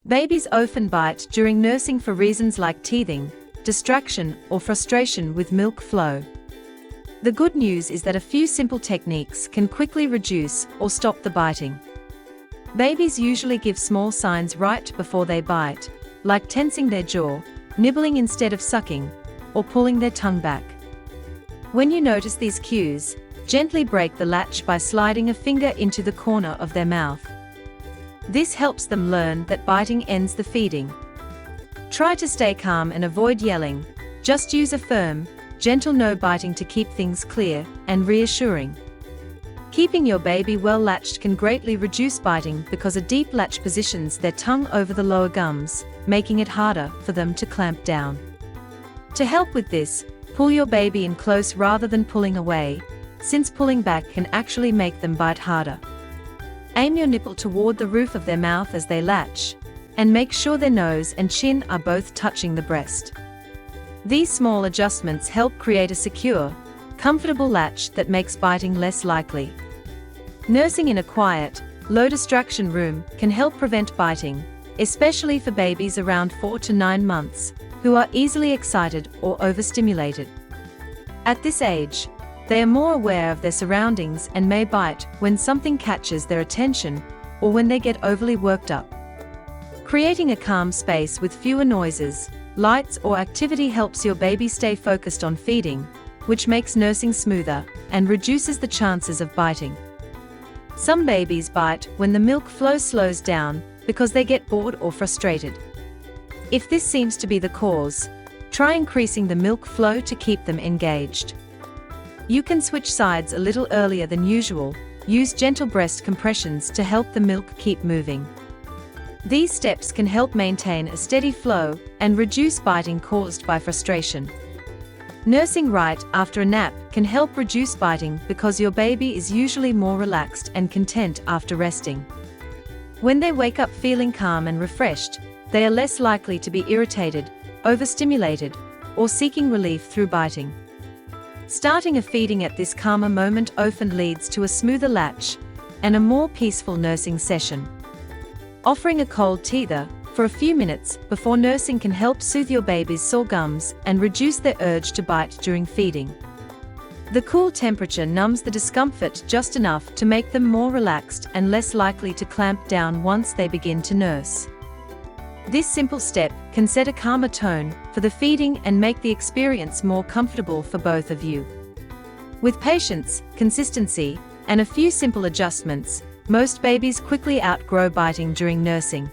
Babies often bite during nursing for reasons like teething, distraction, or frustration with milk flow. The good news is that a few simple techniques can quickly reduce or stop the biting. Babies usually give small signs right before they bite, like tensing their jaw, nibbling instead of sucking, or pulling their tongue back. When you notice these cues, gently break the latch by sliding a finger into the corner of their mouth. This helps them learn that biting ends the feeding. Try to stay calm and avoid yelling. Just use a firm, gentle no biting to keep things clear and reassuring. Keeping your baby well latched can greatly reduce biting because a deep latch positions their tongue over the lower gums, making it harder for them to clamp down. To help with this, pull your baby in close rather than pulling away, since pulling back can actually make them bite harder. Aim your nipple toward the roof of their mouth as they latch, and make sure their nose and chin are both touching the breast. These small adjustments help create a secure, comfortable latch that makes biting less likely. Nursing in a quiet, low-distraction room can help prevent biting, especially for babies around 4 to 9 months, who are easily excited or overstimulated. At this age, they are more aware of their surroundings and may bite when something catches their attention or when they get overly worked up. Creating a calm space with fewer noises, lights, or activity helps your baby stay focused on feeding, which makes nursing smoother and reduces the chances of biting. Some babies bite when the milk flow slows down because they get bored or frustrated. If this seems to be the cause, try increasing the milk flow to keep them engaged. You can switch sides a little earlier than usual. Use gentle breast compressions to help the milk keep moving. These steps can help maintain a steady flow and reduce biting caused by frustration. Nursing right after a nap can help reduce biting because your baby is usually more relaxed and content after resting. When they wake up feeling calm and refreshed, they are less likely to be irritated, overstimulated, or seeking relief through biting. Starting a feeding at this calmer moment often leads to a smoother latch and a more peaceful nursing session. Offering a cold teether for a few minutes before nursing can help soothe your baby's sore gums and reduce their urge to bite during feeding. The cool temperature numbs the discomfort just enough to make them more relaxed and less likely to clamp down once they begin to nurse. This simple step can set a calmer tone for the feeding and make the experience more comfortable for both of you. With patience, consistency, and a few simple adjustments, most babies quickly outgrow biting during nursing.